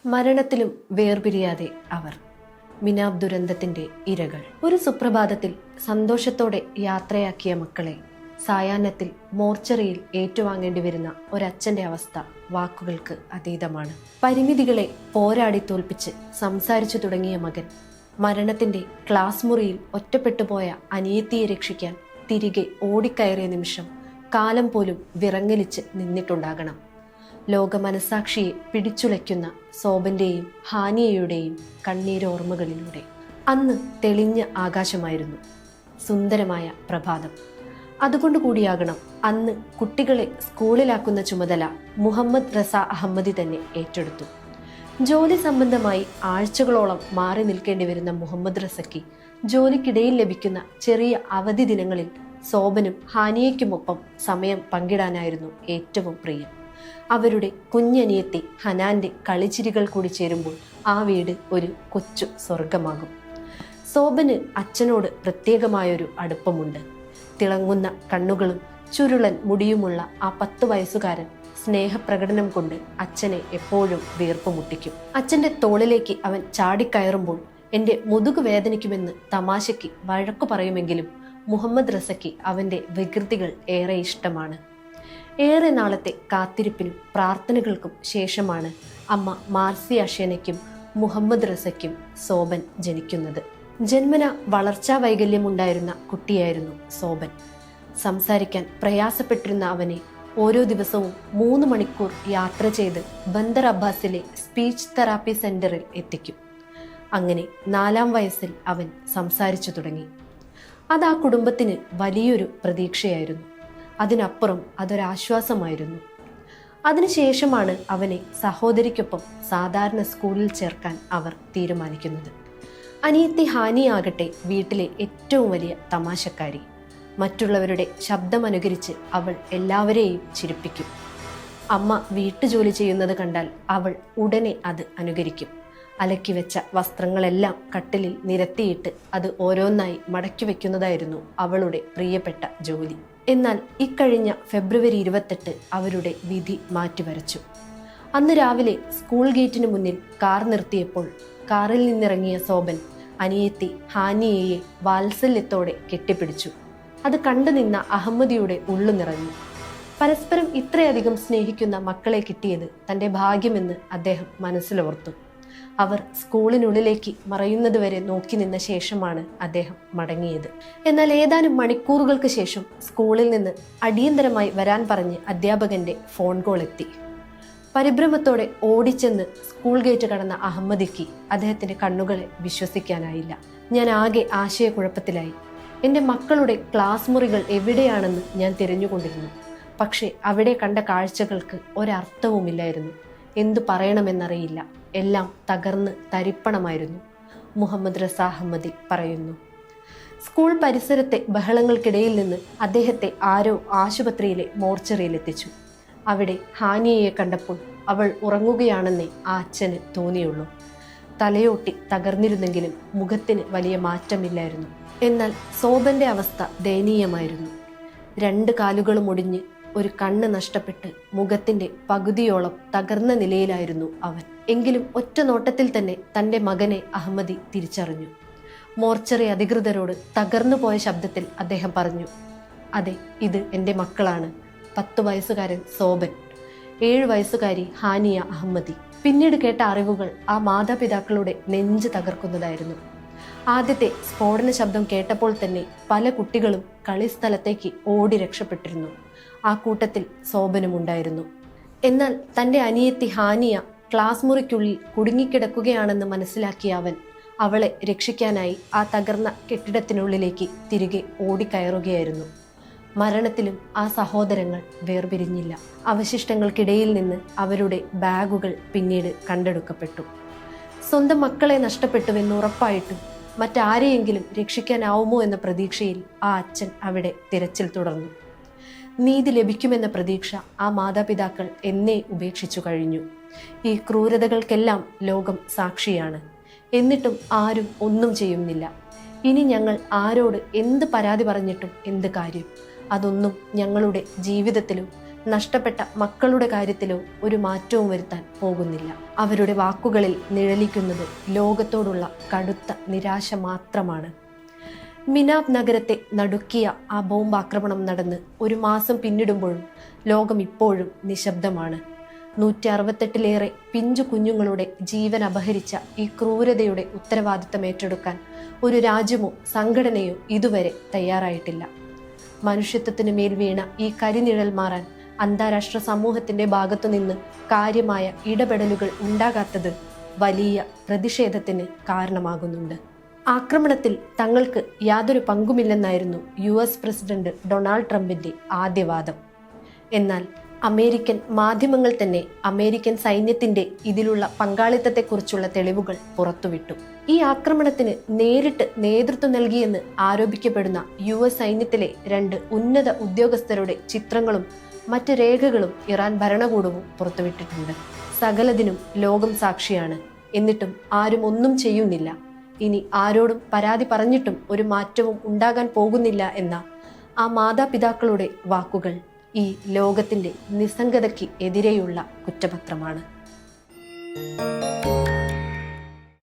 മരണത്തിലും വേർപിരിയാതെ അവർ. മിനാബ് ദുരന്തത്തിന്റെ ഇരകൾ. ഒരു സുപ്രഭാതത്തിൽ സന്തോഷത്തോടെ യാത്രയാക്കിയ മക്കളെ സായാഹ്നത്തിൽ മോർച്ചറിയിൽ ഏറ്റുവാങ്ങേണ്ടി വരുന്ന ഒരച്ഛന്റെ അവസ്ഥ വാക്കുകൾക്ക് അതീതമാണ്. പരിമിതികളെ പോരാടി തോൽപ്പിച്ച് സംസാരിച്ചു തുടങ്ങിയ മകൻ മരണത്തിന്റെ ക്ലാസ് മുറിയിൽ ഒറ്റപ്പെട്ടുപോയ അനിയത്തിയെ രക്ഷിക്കാൻ തിരികെ ഓടിക്കയറിയ നിമിഷം കാലം പോലും വിറങ്ങലിച്ച് നിന്നിട്ടുണ്ടാകണം. ലോക മനസാക്ഷിയെ പിടിച്ചുലയ്ക്കുന്ന സോബന്റെയും ഹാനിയയുടെയും കണ്ണീരോർമ്മകളിലൂടെ. അന്ന് തെളിഞ്ഞ ആകാശമായിരുന്നു, സുന്ദരമായ പ്രഭാതം. അതുകൊണ്ട് കൂടിയാകണം അന്ന് കുട്ടികളെ സ്കൂളിലാക്കുന്ന ചുമതല മുഹമ്മദ് റസ അഹമ്മദി തന്നെ ഏറ്റെടുത്തു. ജോലി സംബന്ധമായി ആഴ്ചകളോളം മാറി നിൽക്കേണ്ടി വരുന്ന മുഹമ്മദ് റസയ്ക്ക് ജോലിക്കിടയിൽ ലഭിക്കുന്ന ചെറിയ അവധി ദിനങ്ങളിൽ സോബനും ഹാനിയയ്ക്കുമൊപ്പം സമയം പങ്കിടാനായിരുന്നു ഏറ്റവും പ്രിയം. അവരുടെ കുഞ്ഞനിയത്തി ഹനാന്റെ കളിച്ചിരികൾ കൂടി ചേരുമ്പോൾ ആ വീട് ഒരു കൊച്ചു സ്വർഗമാകും. സോബന് അച്ഛനോട് പ്രത്യേകമായൊരു അടുപ്പമുണ്ട്. തിളങ്ങുന്ന കണ്ണുകളും ചുരുളൻ മുടിയുമുള്ള ആ 10 വയസ്സുകാരൻ സ്നേഹപ്രകടനം കൊണ്ട് അച്ഛനെ എപ്പോഴും വീർപ്പ് മുട്ടിക്കും. അച്ഛന്റെ തോളിലേക്ക് അവൻ ചാടിക്കയറുമ്പോൾ എന്റെ മുതുകു വേദനിക്കുമെന്ന് തമാശയ്ക്ക് വഴക്കു പറയുമെങ്കിലും മുഹമ്മദ് റസയ്ക്ക് അവന്റെ വികൃതികൾ ഏറെ ഇഷ്ടമാണ്. ഏറെ നാളത്തെ കാത്തിരിപ്പിനും പ്രാർത്ഥനകൾക്കും ശേഷമാണ് അമ്മ മാർസി അഷേനയ്ക്കും മുഹമ്മദ് റസയ്ക്കും സോബൻ ജനിക്കുന്നത്. ജന്മന വളർച്ചാ വൈകല്യമുണ്ടായിരുന്ന കുട്ടിയായിരുന്നു സോബൻ. സംസാരിക്കാൻ പ്രയാസപ്പെട്ടിരുന്ന അവനെ ഓരോ ദിവസവും 3 മണിക്കൂർ യാത്ര ചെയ്ത് ബന്ദർ അബ്ബാസിലെ സ്പീച്ച് തെറാപ്പി സെന്ററിൽ എത്തിക്കും. അങ്ങനെ 4-ാം വയസ്സിൽ അവൻ സംസാരിച്ചു തുടങ്ങി. അത് ആ കുടുംബത്തിന് വലിയൊരു പ്രതീക്ഷയായിരുന്നു. അതിനപ്പുറം അതൊരാശ്വാസമായിരുന്നു. അതിനുശേഷമാണ് അവനെ സഹോദരിക്കൊപ്പം സാധാരണ സ്കൂളിൽ ചേർക്കാൻ അവർ തീരുമാനിക്കുന്നത്. അനിയത്തി ഹാനിയാകട്ടെ വീട്ടിലെ ഏറ്റവും വലിയ തമാശക്കാരി. മറ്റുള്ളവരുടെ ശബ്ദമനുകരിച്ച് അവൾ എല്ലാവരെയും ചിരിപ്പിക്കും. അമ്മ വീട്ടുജോലി ചെയ്യുന്നത് കണ്ടാൽ അവൾ ഉടനെ അത് അനുകരിക്കും. അലക്കി വെച്ച വസ്ത്രങ്ങളെല്ലാം കട്ടിലിൽ നിരത്തിയിട്ട് അത് ഓരോന്നായി മടക്കി വെക്കുന്നതായിരുന്നു അവളുടെ പ്രിയപ്പെട്ട ജോലി. എന്നാൽ ഇക്കഴിഞ്ഞ ഫെബ്രുവരി 28 അവരുടെ വിധി മാറ്റിവരച്ചു. അന്ന് രാവിലെ സ്കൂൾ ഗേറ്റിന് മുന്നിൽ കാർ നിർത്തിയപ്പോൾ കാറിൽ നിന്നിറങ്ങിയ സോബൻ അനിയത്തി ഹാനിയയെ വാത്സല്യത്തോടെ കെട്ടിപ്പിടിച്ചു. അത് കണ്ടു നിന്ന അഹമ്മദിയുടെ ഉള്ളു നിറഞ്ഞു. പരസ്പരം ഇത്രയധികം സ്നേഹിക്കുന്ന മക്കളെ കിട്ടിയത് തൻ്റെ ഭാഗ്യമെന്ന് അദ്ദേഹം മനസ്സിലോർത്തു. അവർ സ്കൂളിനുള്ളിലേക്ക് മറയുന്നതുവരെ നോക്കി നിന്ന ശേഷമാണ് അദ്ദേഹം മടങ്ങിയത്. എന്നാൽ ഏതാനും മണിക്കൂറുകൾക്ക് ശേഷം സ്കൂളിൽ നിന്ന് അടിയന്തരമായി വരാൻ പറഞ്ഞ് അധ്യാപകന്റെ ഫോൺ കോൾ എത്തി. പരിഭ്രമത്തോടെ ഓടിച്ചെന്ന് സ്കൂൾ ഗേറ്റ് കടന്ന അഹമ്മദിക്ക് അദ്ദേഹത്തിന്റെ കണ്ണുകളെ വിശ്വസിക്കാനായില്ല. ഞാൻ ആകെ ആശയക്കുഴപ്പത്തിലായി. എൻ്റെ മക്കളുടെ ക്ലാസ് മുറികൾ എവിടെയാണെന്ന് ഞാൻ തിരഞ്ഞുകൊണ്ടിരുന്നു. പക്ഷേ അവിടെ കണ്ട കാഴ്ചകൾക്ക് ഒരർത്ഥവുമില്ലായിരുന്നു. എന്തു പറയണമെന്നറിയില്ല. എല്ലാം തകർന്ന് തരിപ്പണമായിരുന്നു. മുഹമ്മദ് റസ അഹമ്മദി പറയുന്നു. സ്കൂൾ പരിസരത്തെ ബഹളങ്ങൾക്കിടയിൽ നിന്ന് അദ്ദേഹത്തെ ആരോ ആശുപത്രിയിലെ മോർച്ചറിയിലെത്തിച്ചു. അവിടെ ഹാനിയയെ കണ്ടപ്പോൾ അവൾ ഉറങ്ങുകയാണെന്നേ ആ അച്ഛന് തോന്നിയുള്ളൂ. തലയോട്ടി തകർന്നിരുന്നെങ്കിലും മുഖത്തിന് വലിയ മാറ്റമില്ലായിരുന്നു. എന്നാൽ സോബന്റെ അവസ്ഥ ദയനീയമായിരുന്നു. 2 കാലുകളും ഒടിഞ്ഞ് ഒരു കണ്ണ് നഷ്ടപ്പെട്ട് മുഖത്തിന്റെ പകുതിയോളം തകർന്ന നിലയിലായിരുന്നു അവൻ. എങ്കിലും ഒറ്റ നോട്ടത്തിൽ തന്നെ തൻ്റെ മകനെ അഹമ്മദി തിരിച്ചറിഞ്ഞു. മോർച്ചറി അധികൃതരോട് തകർന്നു പോയ ശബ്ദത്തിൽ അദ്ദേഹം പറഞ്ഞു, അതെ, ഇത് എൻ്റെ മക്കളാണ്. 10 വയസ്സുകാരൻ സോബൻ, 7 വയസ്സുകാരി ഹാനിയ അഹമ്മദി. പിന്നീട് കേട്ട അറിവുകൾ ആ മാതാപിതാക്കളുടെ നെഞ്ച് തകർക്കുന്നതായിരുന്നു. ആദ്യത്തെ സ്ഫോടന ശബ്ദം കേട്ടപ്പോൾ തന്നെ പല കുട്ടികളും കളിസ്ഥലത്തേക്ക് ഓടി രക്ഷപ്പെട്ടിരുന്നു. ആ കൂട്ടത്തിൽ സോബനും ഉണ്ടായിരുന്നു. എന്നാൽ തൻ്റെ അനിയത്തി ഹാനിയ ക്ലാസ് മുറിക്കുള്ളിൽ കുടുങ്ങിക്കിടക്കുകയാണെന്ന് മനസ്സിലാക്കിയ അവൻ അവളെ രക്ഷിക്കാനായി ആ തകർന്ന കെട്ടിടത്തിനുള്ളിലേക്ക് തിരികെ ഓടിക്കയറുകയായിരുന്നു. മരണത്തിലും ആ സഹോദരങ്ങൾ വേർപിരിഞ്ഞില്ല. അവശിഷ്ടങ്ങൾക്കിടയിൽ നിന്ന് അവരുടെ ബാഗുകൾ പിന്നീട് കണ്ടെടുക്കപ്പെട്ടു. സ്വന്തം മക്കളെ നഷ്ടപ്പെട്ടുവെന്ന് ഉറപ്പായിട്ടും മറ്റാരെയെങ്കിലും രക്ഷിക്കാനാവുമോ എന്ന പ്രതീക്ഷയിൽ ആ അച്ഛൻ അവിടെ തിരച്ചിൽ തുടർന്നു. നീതി ലഭിക്കുമെന്ന പ്രതീക്ഷ ആ മാതാപിതാക്കൾ എന്നേ ഉപേക്ഷിച്ചു കഴിഞ്ഞു. ഈ ക്രൂരതകൾക്കെല്ലാം ലോകം സാക്ഷിയാണ്. എന്നിട്ടും ആരും ഒന്നും ചെയ്യുന്നില്ല. ഇനി ഞങ്ങൾ ആരോട് എന്ത് പരാതി പറഞ്ഞിട്ടും എന്ത് കാര്യം? അതൊന്നും ഞങ്ങളുടെ ജീവിതത്തിലും നഷ്ടപ്പെട്ട മക്കളുടെ കാര്യത്തിലോ ഒരു മാറ്റവും വരുത്താൻ പോകുന്നില്ല. അവരുടെ വാക്കുകളിൽ നിഴലിക്കുന്നത് ലോകത്തോടുള്ള കടുത്ത നിരാശ മാത്രമാണ്. മിനാബ് നഗരത്തെ നടുക്കിയ ആ ബോംബാക്രമണം നടന്ന് ഒരു മാസം പിന്നിടുമ്പോഴും ലോകം ഇപ്പോഴും നിശബ്ദമാണ്. 168 പിഞ്ചു കുഞ്ഞുങ്ങളുടെ ജീവൻ അപഹരിച്ച ഈ ക്രൂരതയുടെ ഉത്തരവാദിത്തം ഏറ്റെടുക്കാൻ ഒരു രാജ്യമോ സംഘടനയോ ഇതുവരെ തയ്യാറായിട്ടില്ല. മനുഷ്യത്വത്തിന് മേൽ വീണ ഈ കരിനിഴൽ മാറാൻ അന്താരാഷ്ട്ര സമൂഹത്തിന്റെ ഭാഗത്തുനിന്ന് കാര്യമായ ഇടപെടലുകൾ ഉണ്ടാകാത്തത് വലിയ പ്രതിഷേധത്തിന് കാരണമാകുന്നുണ്ട്. ആക്രമണത്തിൽ തങ്ങൾക്ക് യാതൊരു പങ്കുമില്ലെന്നായിരുന്നു US പ്രസിഡന്റ് ഡൊണാൾഡ് ട്രംപിന്റെ ആദ്യവാദം. എന്നാൽ അമേരിക്കൻ മാധ്യമങ്ങൾ തന്നെ അമേരിക്കൻ സൈന്യത്തിന്റെ ഇതിലുള്ള പങ്കാളിത്തത്തെക്കുറിച്ചുള്ള തെളിവുകൾ പുറത്തുവിട്ടു. ഈ ആക്രമണത്തിന് നേരിട്ട് നേതൃത്വം നൽകിയെന്ന് ആരോപിക്കപ്പെടുന്ന US സൈന്യത്തിലെ 2 ഉന്നത ഉദ്യോഗസ്ഥരുടെ ചിത്രങ്ങളും മറ്റ് രേഖകളും ഇറാൻ ഭരണകൂടവും പുറത്തുവിട്ടിട്ടുണ്ട്. സകലതിനും ലോകം സാക്ഷിയാണ്. എന്നിട്ടും ആരും ഒന്നും ചെയ്യുന്നില്ല. ഇനി ആരോടും പരാതി പറഞ്ഞിട്ടും ഒരു മാറ്റവും ഉണ്ടാകാൻ പോകുന്നില്ല എന്ന ആ മാതാപിതാക്കളുടെ വാക്കുകൾ ഈ ലോകത്തിന്റെ നിസ്സംഗതയ്ക്ക് എതിരെയുള്ള കുറ്റപത്രമാണ്.